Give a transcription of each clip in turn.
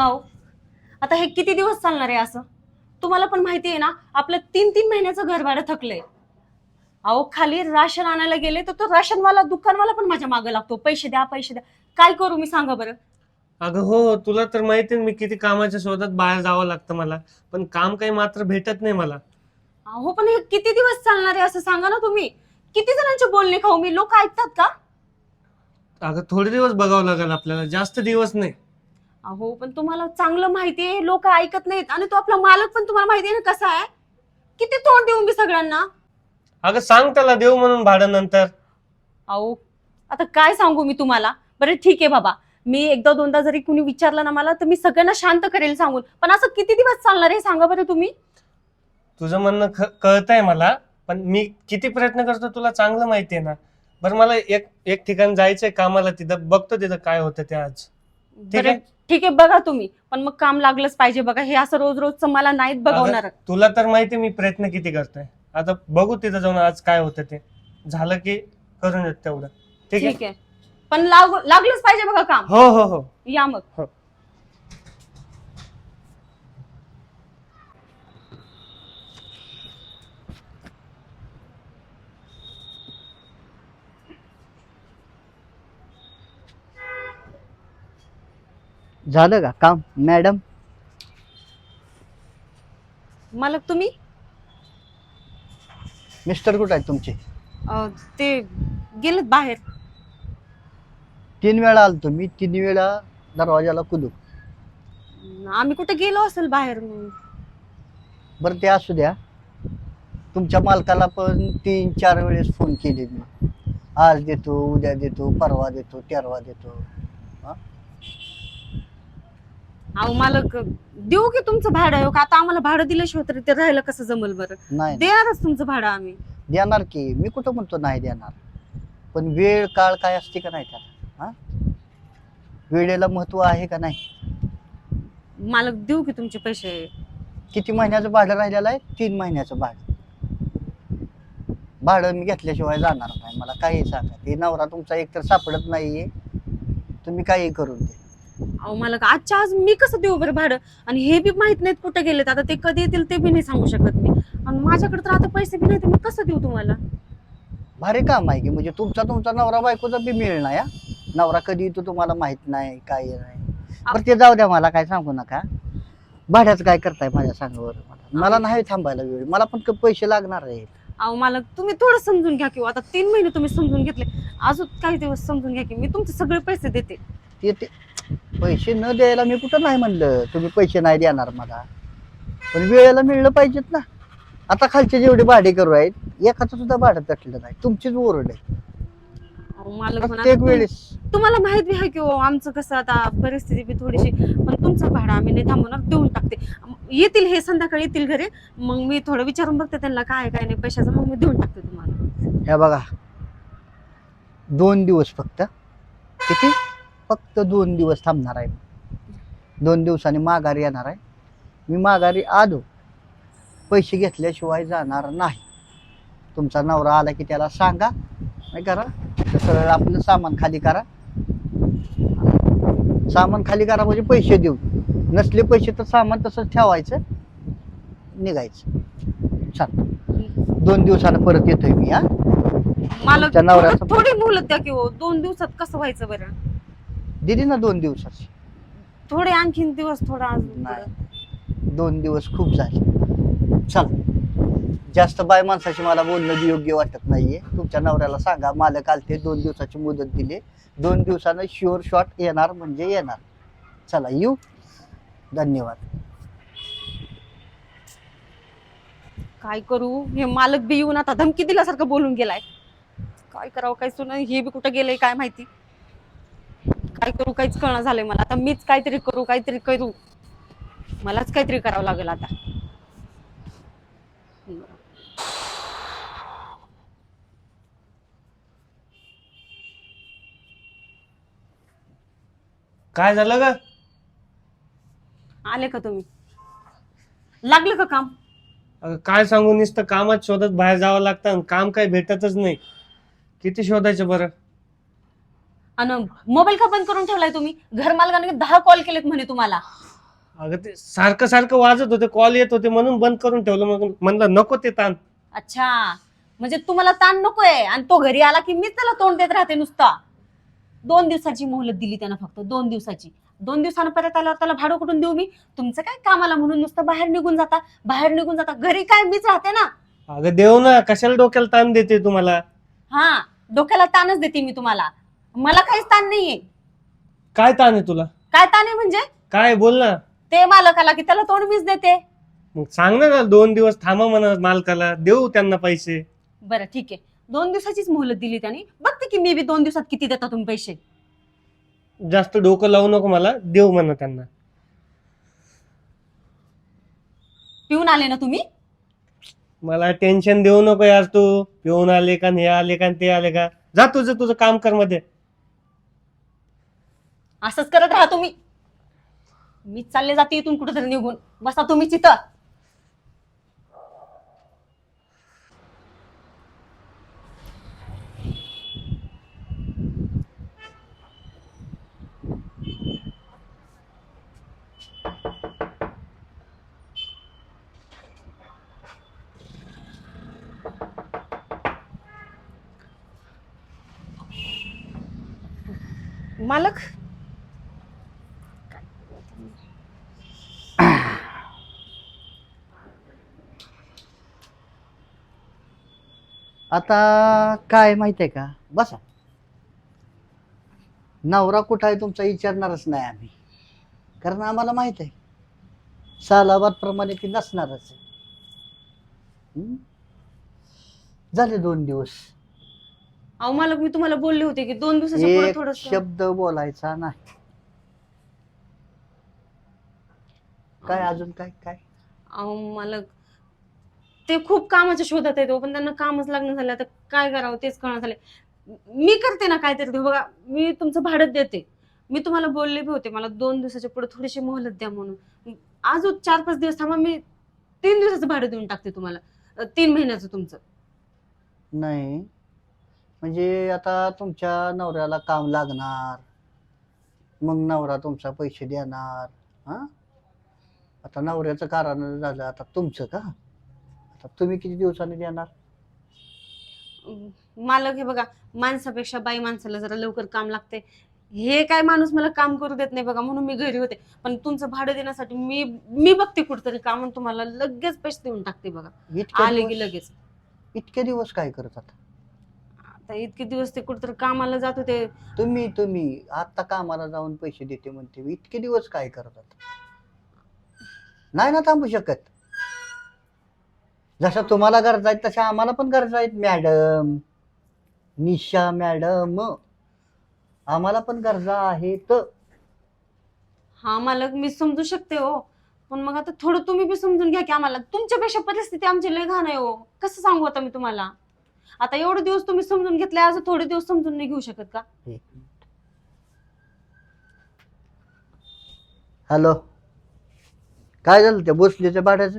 का हो? आता हे किती दिवस चालणार आहे असं? तुम्हाला पण माहिती आहे ना, आपलं 3-3 महिन्याचं घर भाडं थकलंय. अहो, खाली राशन आणायला गेले तर तो राशनवाला दुकानवाला पण माझ्या मागे लागतो, पैसे द्या पैसे द्या. काय करू मी सांगा बरं? अगं हो, तुला तर माहिती आहे मी किती कामाच्या शोधात बाहेर जावं लागतं मला. पण काम काही मात्र भेटत नाही मला. अहो, पण हे किती दिवस चालणार आहे असं सांगा ना तुम्ही. किती जणांचे बोलणे खाऊ मी? लोक ऐकतात का? अगं थोडे दिवस बघावं लागेल आपल्याला, जास्त दिवस नाही. अहो, पण तुम्हाला चांगलं माहिती आहे लोक ऐकत नाहीत, आणि तो आपला मालक पण तुम्हाला माहिती आहे ना कसा आहे. किती तोंड देऊ मी सगळ्यांना? अगं सांग त्याला देऊ म्हणून भाडं नंतर. अहो, आता काय सांगू मी तुम्हाला? बरं ठीक आहे बाबा, मी एकदा दोनदा जरी कुणी विचारलं ना मला, तर मी सगळ्यांना शांत करेल सांगून. पण असं किती दिवस चालणार आहे सांगा बरं तुम्ही? तुझं म्हणणं कळतंय मला, पण मी किती प्रयत्न करतो तुला चांगलं माहिती आहे ना. बरं मला एक एक ठिकाण जायचंय कामाला, तिथं बघतो तिथं काय होतं ते आज. ठीक बरं आहे. ठीक आहे, बघा तुम्ही, पण मग काम लागलंच पाहिजे बघा. हे असं रोज रोजचं मला नाहीत बघवणार. अगं, तुला तर माहिती आहे मी प्रयत्न किती करतोय. आता बघू तिथं जाऊन आज काय होतं ते. झालं की करून येत तेवढं. ठीक आहे. ठीक आहे, पण लागलंच पाहिजे बघा काम. हो हो हो. या मग. हो. झालं का काम मॅडम? मालक तुम्ही? मिस्टर कुठे आहेत तुमचे? ते गेलेत बाहेर. 3 वेळा आलतो मी, 3 वेळा दरवाजाला कुलूप. आम्ही कुठे गेलो असेल बाहेर. बरं ते असू द्या, तुमच्या मालकाला पण 3-4 वेळेस फोन केले मी. आज देतो, उद्या देतो, परवा देतो, तेरवा देतो. अहो मालक, देऊ की तुमचं भाडं? हो का, आता आम्हाला भाडं दिल्याशिवाय तरी ते राहायला कसं जमल बरं? नाही देणारच तुमचं भाडं आम्ही. देणार की, मी कुठं म्हणतो नाही देणार, पण वेळ काळ काय असते का नाही त्याला? हा, वेळेला महत्व आहे का नाही? मालक देऊ की तुमचे पैसे? किती महिन्याचं भाडं राहिलेलं आहे? 3 महिन्याचं भाडं. भाडं मी घेतल्याशिवाय जाणार नाही. मला काही सांगा, ते नवरा तुमचा एकतर सापडत नाहीये, तुम्ही काही करून दे. अहो मालक, आजच्या आज मी कसं देऊ बरं भाडं? आणि हे बी माहित नाहीत कुठे गेलेत, आता ते कधी येतील ते बी नाही सांगू शकत मी. आणि माझ्याकडे तर आता पैसे बी नाही, तर मी कसं देऊ तुम्हाला? भारी काम आहे की, म्हणजे तुमचा नवरा बायकोचा बी मिळ नाही. हा, नवरा कधी येतो तुम्हाला माहित नाही, काय नाही. बरं ते जाऊ द्या, मला काय सांगू नका. भाड्याचं काय करताय माझ्या सांगावर? मला नाही थांबायला वेळ, मला पण पैसे लागणार आहेत. अहो मालक, तुम्ही थोडं समजून घ्या की. आता 3 महिने तुम्ही समजून घेतले, अजून काही दिवस समजून घ्या की. मी तुमचे सगळे पैसे देते. ते पैसे न द्यायला मी कुठं नाही म्हणलं, तुम्ही पैसे नाही देणार मला, पण वेळेला मिळलं पाहिजेत ना. आता खालचे जेवढे भाडे करू आहेत, एकाचं सुद्धा भाडं तटलं नाही. तुमचीच ओरड आहे अहो मालक, पण आता प्रत्येक वेळेस. तुम्हाला माहित बी आहे की हो आमचं कसं आता परिस्थिती बी थोडीशी. पण तुमचं भाडं आम्ही नाही थांबवणार, देऊन टाकते. येतील हे संध्याकाळी येतील घरी, मग मी थोडं विचारून बघते त्यांना काय आहे काय नाही पैशाचं, मग मी देऊन टाकते तुम्हाला. हे बघा, 2 दिवस फक्त. किती? फक्त 2 दिवस थांबणार आहे. 2 दिवसांनी माघारी येणार आहे. मी माघारी आलो, पैसे घेतल्याशिवाय जाणार नाही. तुमचा नवरा आला की त्याला सांगा, नाही करा सरळ आपलं सामान खाली करा. सामान खाली करा म्हणजे पैसे देऊ, नसले पैसे तर सामान तसंच ठेवायचं, निघायचं. छान. 2 दिवसानं परत येतोय मी. हा, मालक तुमच्या नवऱ्याचं थोडी मुहलत द्या की हो. 2 दिवसात कसं व्हायचं बरं? दिली ना 2 दिवसाची. थोडे आणखीन दिवस, थोडा अजून नाही, पुढं. 2 दिवस खूप झाले. चल, जास्त बाय माणसाशी मला बोलणं बी योग्य वाटत नाहीये. तुमच्या नवऱ्याला सांगा, मालक आलते, 2 दिवसाची मुदत दिली, 2 दिवसानं शुअर शॉट येणार म्हणजे येणार. चला येऊ, धन्यवाद. काय करू? हे मालक बी येऊन आता धमकी दिल्यासारखं बोलून गेलाय. काय करावं काय सुन, हे बी कुठं गेलंय काय माहिती. काय करू काहीच कळणं झालंय मला. आता मीच काहीतरी करू, मलाच काहीतरी करावं लागेल आता. काय झालं ग? आले का तुम्ही? लागलं का काम? अगं काय सांगू, नुसतं कामात शोधत बाहेर जावं लागतं आणि काम काही भेटतच नाही. किती शोधायचं बरं? आणि मोबाईल का बंद करून ठेवलाय तुम्ही? घर मालकाने 10 कॉल केलेत म्हणे तुम्हाला. अगं ते सारखं सारखं वाजत होते, कॉल येत होते म्हणून बंद करून ठेवलं. मग म्हणलं नको ते ताण. अच्छा, म्हणजे तुम्हाला ताण नकोय आणि तो घरी आला की मीच त्याला तोंड देत राहते नुसता. 2 दिवसाची मोहलत दिली त्यानं, फक्त 2 दिवसाची. 2 दिवसानं परत आल्यावर त्याला भाडं कुठून देऊ मी? तुमचं काय कामाला म्हणून नुसतं बाहेर निघून जाता, बाहेर निघून जाता. घरी काय मीच राहते ना. अगं देव ना, कशाला डोक्याला ताण देते तुम्हाला? हा, डोक्याला ताणच देते मी तुम्हाला. मला काहीच ताण नाहीये. काय ताण आहे तुला? काय ताण आहे म्हणजे? काय बोल ना. ते मालकाला की त्याला तोंड मीच देते. मग सांग ना, 2 दिवस थांबा म्हणा मालकाला, देऊ त्यांना पैसे. बरं ठीक आहे, 2 दिवसाचीच मोहलत दिली त्यांनी. बघते की मी बी 2 दिवसात किती देता तुम्ही पैसे. जास्त डोकं लावू नको मला, देऊ म्हणा त्यांना. पिऊन आले ना तुम्ही? मला टेन्शन देऊ नको यार तू. पिऊन आले का, हे आले का, ते आले का. जा तुझं तुझं काम कर मध्ये. असंच करत राहा तुम्ही. मी चालले जाते इथून कुठेतरी निघून. बसा तुम्ही तिथं. मालक, आता काय माहितीये का, बसा. नवरा कुठं आहे तुमचा विचारणारच नाही आम्ही, कारण आम्हाला माहित आहे सालाबाद प्रमाणे ती नसणारच आहे. हम्म? झाले 2 दिवस. अहो मालक, मी तुम्हाला बोलले होते की 2 दिवसाच्या पुढे एक थोडस. शब्द बोलायचा नाही. काय अजून काय काय? अहो मालक, ते खूप कामाच्या शोधात आहेत, पण त्यांना कामच लागणं झालं. आता काय करावं तेच कळणं झालंय. मी करते ना काहीतरी. ते बघा, मी तुमचं भाडं देते. मी तुम्हाला बोलले बी होते मला 2 दिवसाच्या पुढे थोडीशी मोहलत द्या म्हणून. आज 4-5 दिवस थांबा, मी 3 दिवसाचं भाडं देऊन टाकते तुम्हाला. 3 महिन्याचं तुमचं. नाही म्हणजे आता तुमच्या नवऱ्याला काम लागणार, मग नवरा तुमचा पैसे देणार. हा, आता नवऱ्याचं कारण झालं, आता तुमचं का? आता तुम्ही किती दिवसांनी देणार? मालक हे बघा, माणसापेक्षा बाई माणसाला जरा लवकर काम लागते. हे काय माणूस मला काम करू देत नाही बघा, म्हणून मी घरी होते. पण तुमचं भाडं देण्यासाठी मी मी बघते कुठतरी काम आणि तुम्हाला लगेच पैसे देऊन टाकते बघा. इतके आले की दिवस लगेच. इतके दिवस काय करत आता आता इतके दिवस ते कुठतरी कामाला जात होते. तुम्ही आता कामाला जाऊन पैसे देते म्हणते, इतके दिवस काय करत आता? नाही ना थांबू शकत. जसं तुम्हाला गरज आहेत तशा आम्हाला पण गरज आहेत मॅडम. निशा मॅडम, आम्हाला पण गरजा आहेत. हा मालक, मी समजू शकते हो. पण मग आता थोडं तुम्ही बी समजून घ्या की आम्हाला. तुमच्यापेक्षा परिस्थिती आमची लय घाण आहे हो. कसं सांगू आता मी तुम्हाला? आता एवढे दिवस तुम्ही समजून घेतले, आज थोडे दिवस समजून नाही घेऊ शकत का? हॅलो, काय झालं त्या भोसलेच्या भाड्याचं?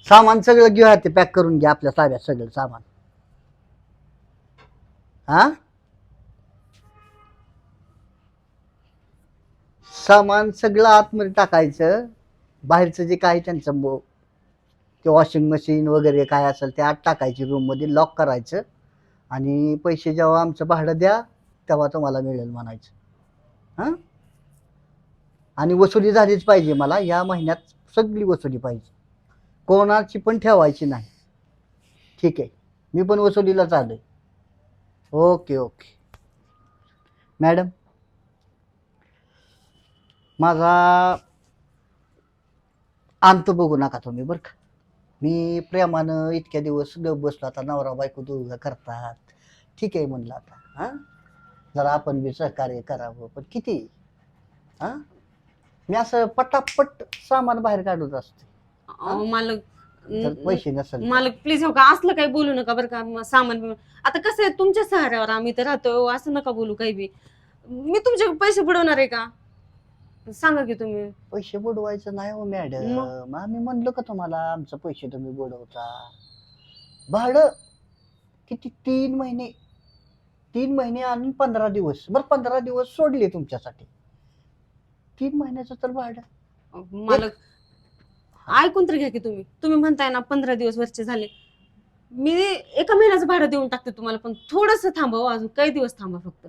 सामान सगळं घेऊया, ते पॅक करून घ्या आपल्या ताब्यात सगळं सामान. हा, सामान सगळं आतमध्ये टाकायचं. बाहेरचं जे काही त्यांचं ते वॉशिंग मशीन वगैरे काय असेल ते आत टाकायची, रूम मध्ये लॉक करायचं. आणि पैसे जेव्हा आमचं भाडं द्या तेव्हा तुम्हाला मिळेल म्हणायचं. हा, आणि वसुली झालीच पाहिजे. मला या महिन्यात सगळी वसुली पाहिजे, कोणाची पण ठेवायची नाही. ठीक आहे, मी पण वसुलीला चालू आहे. ओके ओके मॅडम, माझा अंत बघू नका तुम्ही बरं का. मी प्रेमानं इतक्या दिवस गप बसलो, आता नवरा बायको दोघं करतात, ठीक आहे म्हणलं आता. हा, जरा आपण बी सहकार्य करावं, पण किती? हा, मी असं पटापट सामान बाहेर काढत असते. अहो मालक, तर पैसे नसेल मालक प्लीज हो का, असलं काही बोलू नका बरं का. सामान बिमान आता कसं आहे, तुमच्या सहाऱ्यावर आम्ही तर राहतो. असं नका बोलू काही बी. मी तुमचे पैसे बुडवणार आहे का? सांगा की तुम्ही. पैसे बुडवायचं नाही हो मॅडम. आम्ही म्हणलो का तुम्हाला आमचं पैसे तुम्ही बुडवता? भाडं किती? 3 महिने. 3 महिने आणि 15 दिवस. बरं 15 दिवस सोडले तुमच्यासाठी. 3 महिन्याचं तर भाडं. मालक ऐकून तर घ्या की तुम्ही म्हणताय ना 15 दिवस वरचे झाले. मी एका महिन्याचं भाडं देऊन टाकते तुम्हाला, पण थोडस थांबा हो, अजून काही दिवस थांबा फक्त.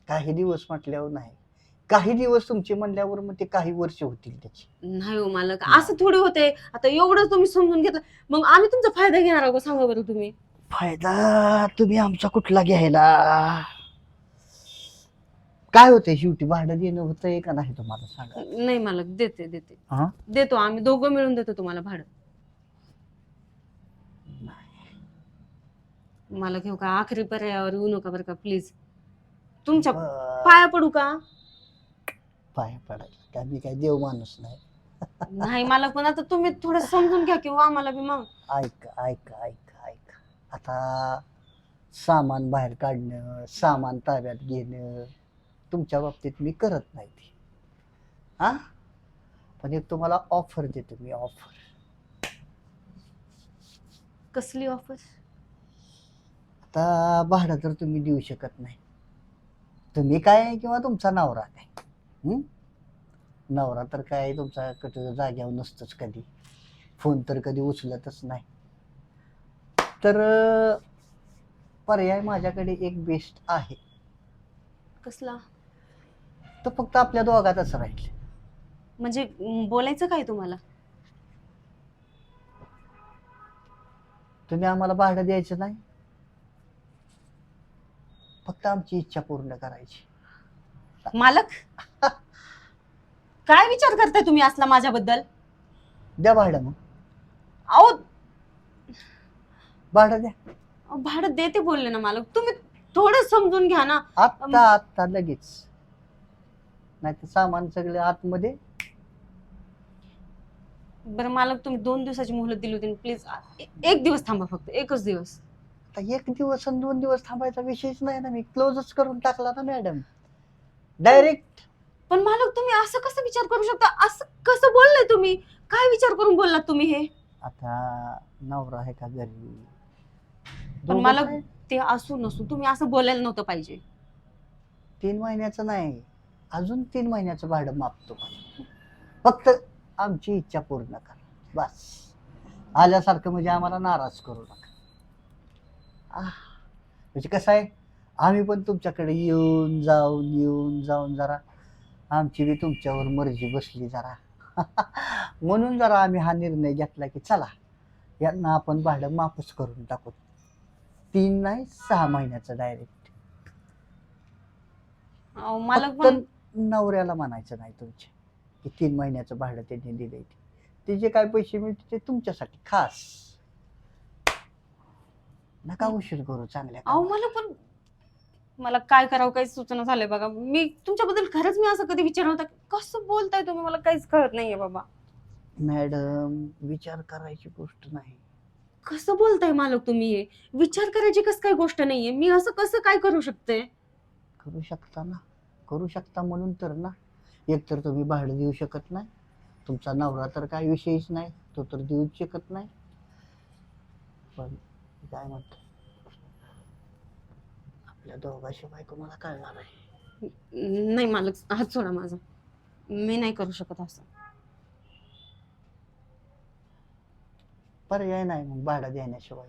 काही दिवस म्हटल्यावर नाही, काही दिवस तुमचे म्हणल्यावर मग ते काही वर्ष होतील त्याची. नाही हो मालक, असं थोडी होते. आता एवढं तुम्ही समजून घेतलं, मग आम्ही तुमचा फायदा घेणार आहोत का? सांगा बरं तुम्ही. फायदा तुम्ही आमचा कुठला घ्यायला? काय होतंय शेवटी, भाडं देणं होतंय का नाही तुम्हाला सांगा. नाही मालक, देते हा? देतो, आम्ही दोघं मिळून देतो तुम्हाला भाडं. मालक घेऊ का, आखरी पर्यायावर येऊ नका बरं का प्लीज. तुमच्या पाया पडू का? पाया पडायला काय मी काय देव माणूस नाही. नाही मालक, पण आता तुम्ही थोडं समजून घ्या किंवा आम्हाला बी मग. ऐका ऐका ऐका ऐका, आता सामान बाहेर काढणं, सामान ताब्यात घेणं तुमच्या बाबतीत मी करत नाही ते. हा, पण एक तुम्हाला ऑफर देतो मी, ऑफर. कसली ऑफर? आता भाडं तर तुम्ही देऊ शकत नाही, तुम्ही काय किंवा तुमचा नवरा काय. नवरा तर काय तुमचा कुठं जाग्यावर नसतोच, कधी फोन तर कधी उचलतच नाही. तर पर्याय माझ्याकडे एक बेस्ट आहे. कसला? तो फक्त आपल्या दोघातच राहील. म्हणजे बोलायचं काय तुम्हाला? तुम्ही आम्हाला भाडं द्यायचं नाही, फक्त आमची इच्छा पूर्ण करायची. मालक काय विचार करताय तुम्ही असला माझ्याबद्दल? द्या भाडं, मग अहो भाडं द्या भाडं देते बोलले ना मालक, तुम्ही थोडं समजून घ्या ना. आत्ता आत्ता लगेच, नाही तर सामान सगळे आतमध्ये. बरं मालक, तुम्ही 2 दिवसाची मोहलत दिली होती, प्लीज एक दिवस थांबा, फक्त एकच दिवस. आता 1 दिवस आणि 2 दिवस थांबायचा विषयच नाही ना, मी क्लोजच करून टाकला ना मॅडम, डायरेक्ट. पण मालक तुम्ही असं कसं विचार करू शकता? असं कसं बोललाय तुम्ही? काय विचार करून बोललात तुम्ही हे? आता नवरा आहे का घरी? पण दोघंच मालक आहे. ते असू नसू तुम्ही असं बोलायला नव्हतं पाहिजे. 3 महिन्याचं नाही, अजून 3 महिन्याचं भाडं मागतो मला. फक्त आमची इच्छा पूर्ण करा बस. आल्यासारखं म्हणजे आम्हाला नाराज करू नका. म्हणजे कसं आहे, आम्ही पण तुमच्याकडे येऊन जाऊन जरा आमची बी तुमच्यावर मर्जी बसली जरा. म्हणून जरा आम्ही हा निर्णय घेतला की चला यांना आपण भाडं माफच करून टाकू. 3 नाही 6 महिन्याचं डायरेक्ट. मालक फक्त पण नवऱ्याला म्हणायचं नाही तुमच्या की 3 महिन्याचं भाडं त्यांनी दिलंय, ते जे काय पैसे मिळते ते तुमच्यासाठी खास. नका उशीर करू चांगल्या अहो कामाला. मला पण मला काय करावं काही सूचना झालंय बघा. मी तुमच्याबद्दल खरंच मी असं कधी विचार नव्हता. कसं बोलताय तुम्ही, मला काहीच कळत नाहीये बाबा. मॅडम विचार करायची गोष्ट नाही. कसं बोलताय मालक तुम्ही? हे विचार करायची कसं काय गोष्ट नाहीये. मी असं कसं काय करू शकते? करू शकता ना, करू शकता म्हणून तर ना. एक तर तुम्ही भाडं देऊ शकत नाही, तुमचा नवरा तर काय विषयच नाही, तो तर देऊच शकत नाही. पण काय म्हणतो, आपल्या दोघाशिवाय कोणाला कळणार आहे? नाही मालक, हात सोडा माझा. मी नाही करू शकत असं. पर्याय नाही मग भाडं देण्याशिवाय.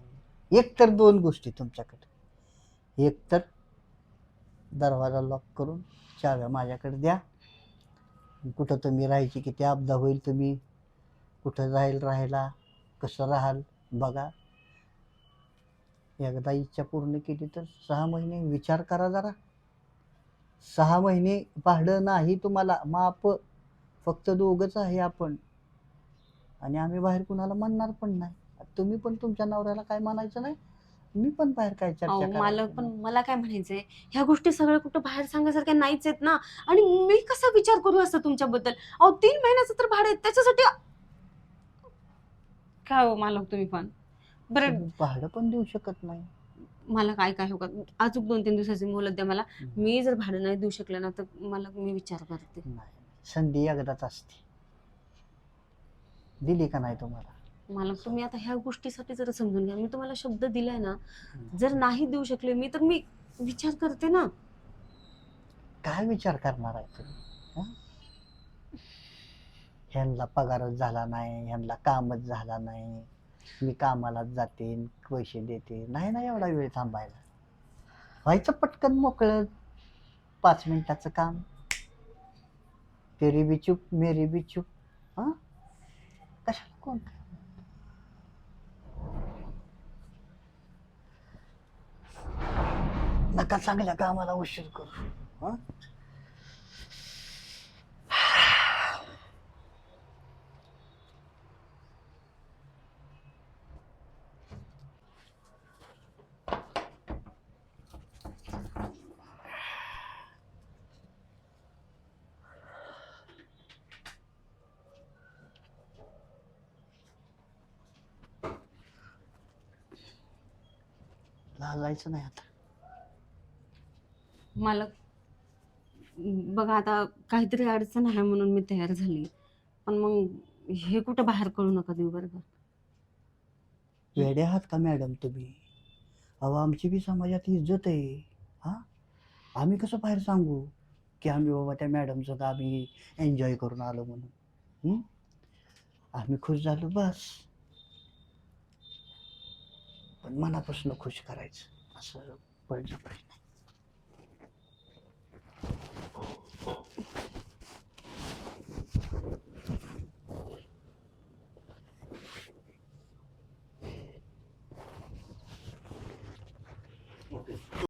एक तर 2 गोष्टी तुमच्याकडे, एक तर दरवाजा लॉक करून चाव्या माझ्याकडे द्या. कुठं तुम्ही राहायची किती अपदा होईल, तुम्ही कुठं राहायला कसं राहाल बघा. एकदा इच्छा पूर्ण केली तर 6 महिने विचार करा जरा. 6 महिने भाडं नाही तुम्हाला माफ, फक्त दोघंच आहे आपण, आणि आम्ही बाहेर कुणाला म्हणणार पण नाही. तुम्ही पण तुमच्या नवऱ्याला काय म्हणायचं नाही, मी पण बाहेर काय चर्चा मालक करायचं पण नाही. मला काय म्हणायचंय, ह्या गोष्टी सगळ्या कुठं बाहेर सांगायसारख्या नाहीच आहेत ना. आणि मी कसा विचार करू असं तुमच्याबद्दल? अहो 3 महिन्याचं तर भाडं आहे, त्याच्यासाठी काय हो मालक तुम्ही पण. बरं तुम्ही भाडं पण देऊ शकत नाही. मला काय काय हो का, अजून 2-3 दिवसाची मोहलत द्या मला. मी जर भाडं नाही देऊ शकले ना तर मला मी विचार करते. नाही, संधी एकदाच असते, दिली का नाही तुम्हाला. मला तुम्ही आता ह्या गोष्टीसाठी जरा समजून घ्या. मी तुम्हाला शब्द दिलाय ना, जर नाही देऊ शकले मी तर मी विचार करते ना. काय विचार करणार आहे तुम्ही हं? ह्यांना पगारच झाला नाही, ह्यांना कामच झाला नाही, मी कामालाच जाते पैसे देते, नाही ना एवढा वेळ थांबायला. व्हायचं पटकन मोकळं, 5 मिनिटाचं काम. तेरी बी चूप मेरी बी चूप. हा, कशाला कोण नका चांगल्या कामाला उशीर करू. हा, लाजायचं नाही आता. मालक, बघा आता काहीतरी अडचण आहे म्हणून मी तयार झाली, पण मग हे कुठं बाहेर कळू नका देऊ बरं का. वेडे आहात का मॅडम तुम्ही? अहो आमची बी समाजात इज्जत आहे. हा, आम्ही कसं बाहेर सांगू की आम्ही बाबा त्या मॅडमचं आम्ही एन्जॉय करून आलो म्हणून. हं? आम्ही खुश झालो बस. पण मनापासून खुश करायचं असं पडलं पाहिजे.